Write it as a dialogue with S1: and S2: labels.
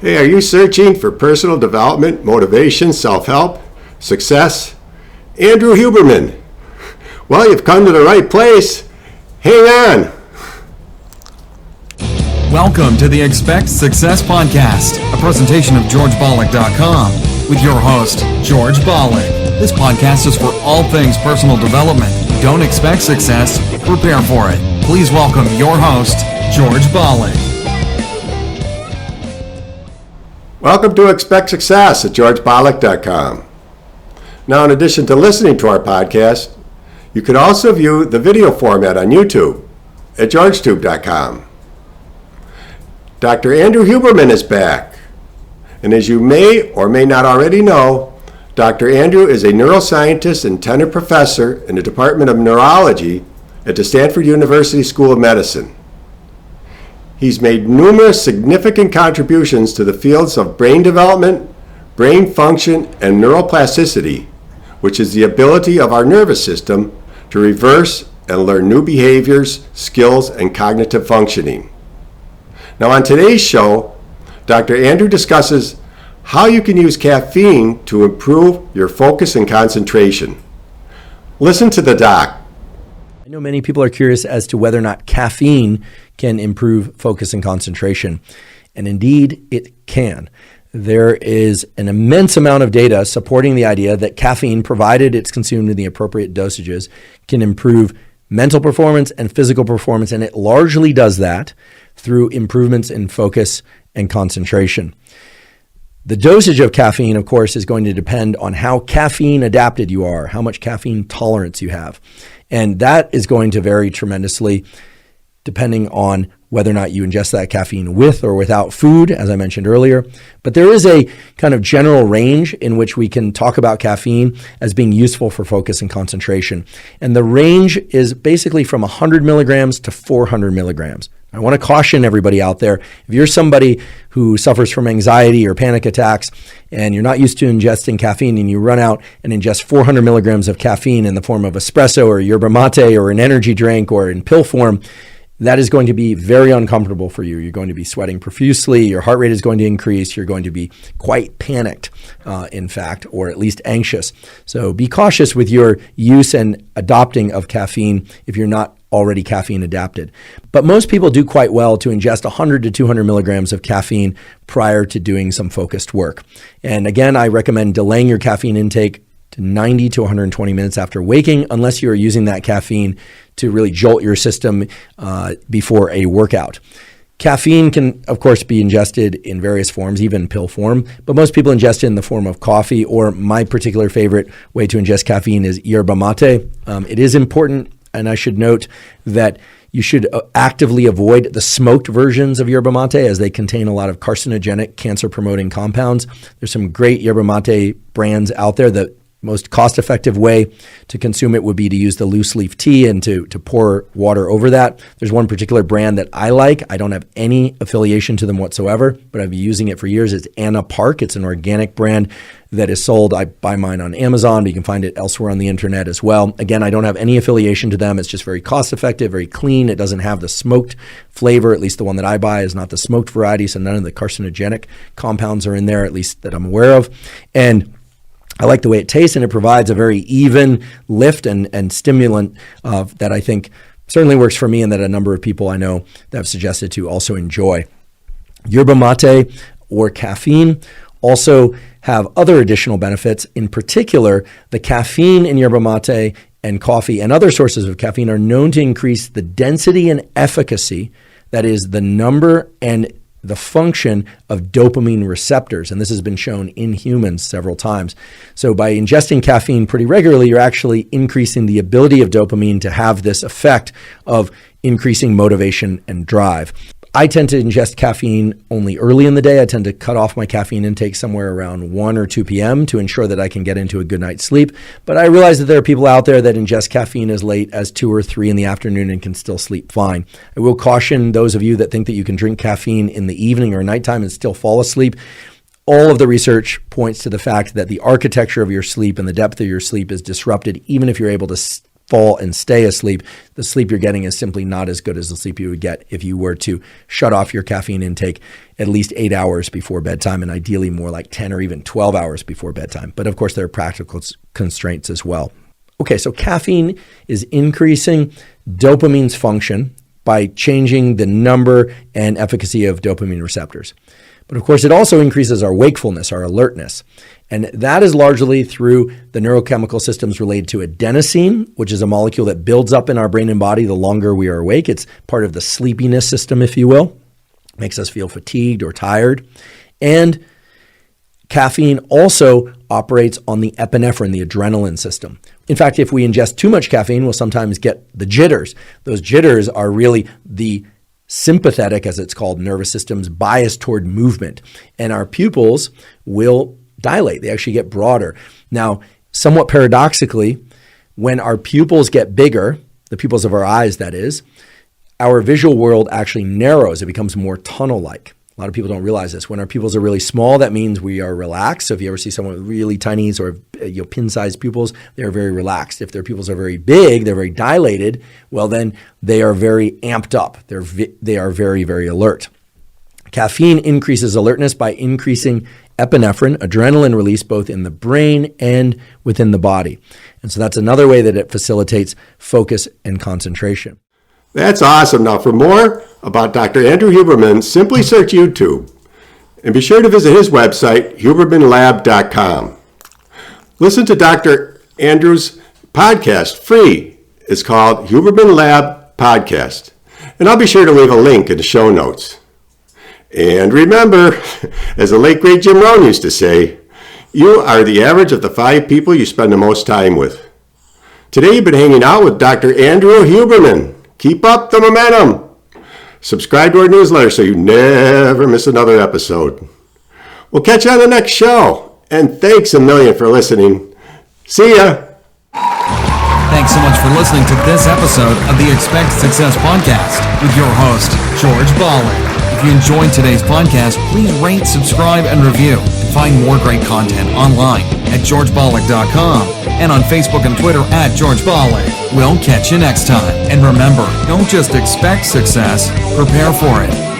S1: Hey, are you searching for personal development, motivation, self-help, success? Andrew Huberman. Well, you've come to the right place. Hang on.
S2: Welcome to the Expect Success Podcast, a presentation of GeorgeBalek.com with your host, George Balek. This podcast is for all things personal development. Don't expect success, prepare for it. Please welcome your host, George Balek.
S1: Welcome to Expect Success at GeorgeBalek.com. Now, in addition to listening to our podcast, you can also view the video format on YouTube at GeorgeTube.com. Dr. Andrew Huberman is back. And as you may or may not already know, Dr. Andrew is a neuroscientist and tenured professor in the Department of Neurology at the Stanford University School of Medicine. He's made numerous significant contributions to the fields of brain development, brain function, and neuroplasticity, which is the ability of our nervous system to reverse and learn new behaviors, skills, and cognitive functioning. Now, on today's show, Dr. Andrew discusses how you can use caffeine to improve your focus and concentration. Listen to the doc.
S3: I know many people are curious as to whether or not caffeine can improve focus and concentration. And indeed, it can. There is an immense amount of data supporting the idea that caffeine, provided it's consumed in the appropriate dosages, can improve mental performance and physical performance. And it largely does that through improvements in focus and concentration. The dosage of caffeine, of course, is going to depend on how caffeine adapted you are, how much caffeine tolerance you have. And that is going to vary tremendously depending on whether or not you ingest that caffeine with or without food, as I mentioned earlier. But there is a kind of general range in which we can talk about caffeine as being useful for focus and concentration. And the range is basically from 100 milligrams to 400 milligrams. I want to caution everybody out there, if you're somebody who suffers from anxiety or panic attacks and you're not used to ingesting caffeine and you run out and ingest 400 milligrams of caffeine in the form of espresso or yerba mate or an energy drink or in pill form, that is going to be very uncomfortable for you. You're going to be sweating profusely, your heart rate is going to increase, you're going to be quite panicked, in fact, or at least anxious. So be cautious with your use and adopting of caffeine if you're not already caffeine adapted. But most people do quite well to ingest 100 to 200 milligrams of caffeine prior to doing some focused work. And again, I recommend delaying your caffeine intake to 90 to 120 minutes after waking, unless you are using that caffeine to really jolt your system before a workout. Caffeine can, of course, be ingested in various forms, even pill form, but most people ingest it in the form of coffee, or my particular favorite way to ingest caffeine is yerba mate. It is important, and I should note that you should actively avoid the smoked versions of yerba mate as they contain a lot of carcinogenic, cancer-promoting compounds. There's some great yerba mate brands out there. The most cost-effective way to consume it would be to use the loose leaf tea and to pour water over that. There's one particular brand that I like. I don't have any affiliation to them whatsoever, but I've been using it for years. It's Anna Park. It's an organic brand that is sold. I buy mine on Amazon, but you can find it elsewhere on the internet as well. Again, I don't have any affiliation to them. It's just very cost-effective, very clean. It doesn't have the smoked flavor. At least the one that I buy is not the smoked variety, so none of the carcinogenic compounds are in there, at least that I'm aware of. And I like the way it tastes, and it provides a very even lift and stimulant that I think certainly works for me, and that a number of people I know that have suggested to also enjoy. Yerba mate or caffeine also have other additional benefits. In particular, the caffeine in yerba mate and coffee and other sources of caffeine are known to increase the density and efficacy, that is the number and the function of dopamine receptors. And this has been shown in humans several times. So by ingesting caffeine pretty regularly, you're actually increasing the ability of dopamine to have this effect of increasing motivation and drive. I tend to ingest caffeine only early in the day. I tend to cut off my caffeine intake somewhere around 1 or 2 p.m. to ensure that I can get into a good night's sleep. But I realize that there are people out there that ingest caffeine as late as 2 or 3 in the afternoon and can still sleep fine. I will caution those of you that think that you can drink caffeine in the evening or nighttime and still fall asleep. All of the research points to the fact that the architecture of your sleep and the depth of your sleep is disrupted, even if you're able to fall and stay asleep, the sleep you're getting is simply not as good as the sleep you would get if you were to shut off your caffeine intake at least 8 hours before bedtime, and ideally more like 10 or even 12 hours before bedtime. But of course, there are practical constraints as well. Okay, so caffeine is increasing dopamine's function by changing the number and efficacy of dopamine receptors. But of course, it also increases our wakefulness, our alertness. And that is largely through the neurochemical systems related to adenosine, which is a molecule that builds up in our brain and body the longer we are awake. It's part of the sleepiness system, if you will. Makes us feel fatigued or tired. And caffeine also operates on the epinephrine, the adrenaline system. In fact, if we ingest too much caffeine, we'll sometimes get the jitters. Those jitters are really the sympathetic, as it's called, nervous system's bias toward movement. And our pupils will dilate. They actually get broader. Now, somewhat paradoxically, when our pupils get bigger, the pupils of our eyes, that is, our visual world actually narrows. It becomes more tunnel-like. A lot of people don't realize this. When our pupils are really small, that means we are relaxed. So if you ever see someone with really tiny or pin-sized pupils, they're very relaxed. If their pupils are very big, they're very dilated, well then they are very amped up. They are very, very alert. Caffeine increases alertness by increasing epinephrine, adrenaline release, both in the brain and within the body. And so that's another way that it facilitates focus and concentration.
S1: That's awesome. Now, for more about Dr. Andrew Huberman, simply search YouTube. And be sure to visit his website, hubermanlab.com. Listen to Dr. Andrew's podcast, free. It's called Huberman Lab Podcast. And I'll be sure to leave a link in the show notes. And remember, as the late great Jim Rohn used to say, you are the average of the 5 people you spend the most time with. Today you've been hanging out with Dr. Andrew Huberman. Keep up the momentum. Subscribe to our newsletter so you never miss another episode. We'll catch you on the next show. And thanks a million for listening. See ya.
S2: Thanks so much for listening to this episode of the Expect Success Podcast with your host, George Balek. If you enjoyed today's podcast, please rate, subscribe, and review. And find more great content online at georgebalek.com and on Facebook and Twitter at George Balek. We'll catch you next time. And remember, don't just expect success, prepare for it.